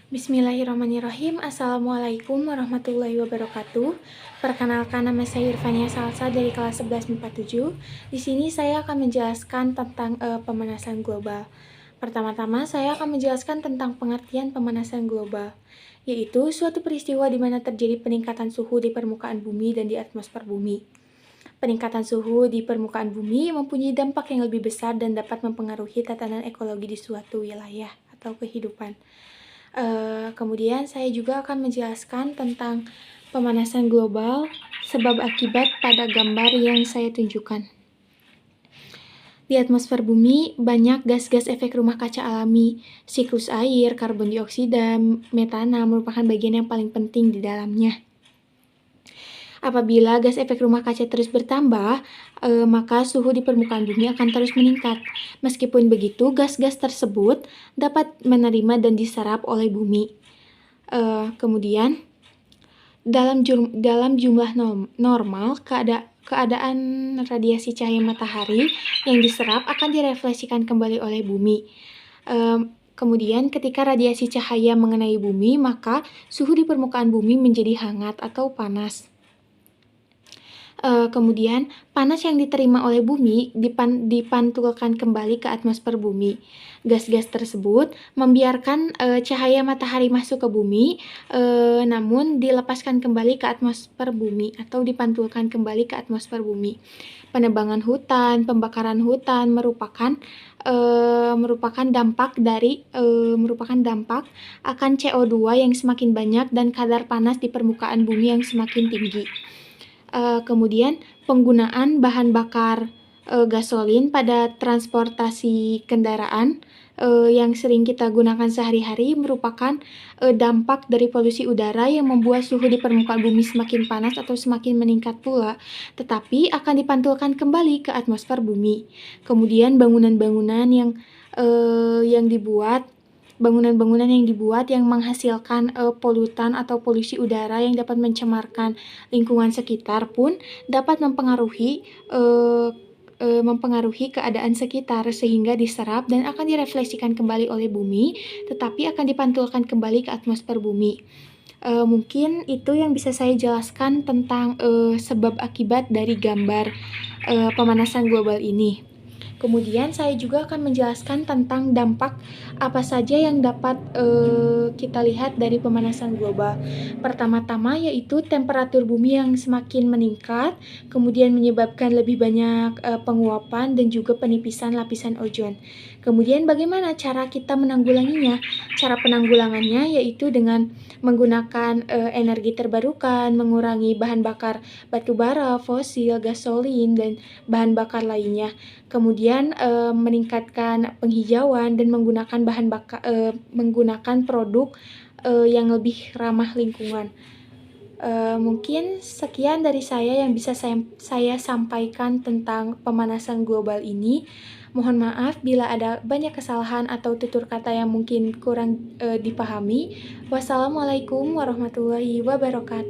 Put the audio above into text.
Bismillahirrahmanirrahim. Assalamualaikum warahmatullahi wabarakatuh. Perkenalkan, nama saya Irfania Salsa dari kelas 11 MIPA 7. Di sini saya akan menjelaskan tentang pemanasan global. Pertama-tama saya akan menjelaskan tentang pengertian pemanasan global, yaitu suatu peristiwa di mana terjadi peningkatan suhu di permukaan bumi dan di atmosfer bumi. Peningkatan suhu di permukaan bumi mempunyai dampak yang lebih besar dan dapat mempengaruhi tatanan ekologi di suatu wilayah atau kehidupan. Kemudian saya juga akan menjelaskan tentang pemanasan global, sebab akibat pada gambar yang saya tunjukkan. Di atmosfer bumi, banyak gas-gas efek rumah kaca alami. Siklus air, karbon dioksida, metana merupakan bagian yang paling penting di dalamnya. Apabila gas efek rumah kaca terus bertambah, maka suhu di permukaan bumi akan terus meningkat. Meskipun begitu, gas-gas tersebut dapat menerima dan diserap oleh bumi. Kemudian, dalam jumlah normal, keadaan radiasi cahaya matahari yang diserap akan direfleksikan kembali oleh bumi. Kemudian, ketika radiasi cahaya mengenai bumi, maka suhu di permukaan bumi menjadi hangat atau panas. Kemudian, panas yang diterima oleh bumi dipantulkan kembali ke atmosfer bumi. Gas-gas tersebut membiarkan cahaya matahari masuk ke bumi, namun dilepaskan kembali ke atmosfer bumi atau dipantulkan kembali ke atmosfer bumi. Penebangan hutan, pembakaran hutan merupakan dampak akan CO2 yang semakin banyak dan kadar panas di permukaan bumi yang semakin tinggi. Kemudian penggunaan bahan bakar gasolin pada transportasi kendaraan yang sering kita gunakan sehari-hari merupakan dampak dari polusi udara yang membuat suhu di permukaan bumi semakin panas atau semakin meningkat pula, tetapi akan dipantulkan kembali ke atmosfer bumi. Kemudian bangunan-bangunan yang dibuat yang menghasilkan polutan atau polusi udara yang dapat mencemarkan lingkungan sekitar pun dapat mempengaruhi keadaan sekitar sehingga diserap dan akan direfleksikan kembali oleh bumi, tetapi akan dipantulkan kembali ke atmosfer bumi. Mungkin itu yang bisa saya jelaskan tentang sebab akibat dari gambar pemanasan global ini. Kemudian saya juga akan menjelaskan tentang dampak apa saja yang dapat kita lihat dari pemanasan global. Pertama-tama yaitu temperatur bumi yang semakin meningkat, kemudian menyebabkan lebih banyak penguapan dan juga penipisan lapisan ozon. Kemudian bagaimana cara kita menanggulanginya? Cara penanggulangannya yaitu dengan menggunakan energi terbarukan, mengurangi bahan bakar batu bara, fosil, gasolin, dan bahan bakar lainnya. Kemudian meningkatkan penghijauan dan menggunakan produk yang lebih ramah lingkungan. Mungkin sekian dari saya yang bisa saya sampaikan tentang pemanasan global ini. Mohon maaf bila ada banyak kesalahan atau tutur kata yang mungkin kurang dipahami. Wassalamualaikum warahmatullahi wabarakatuh.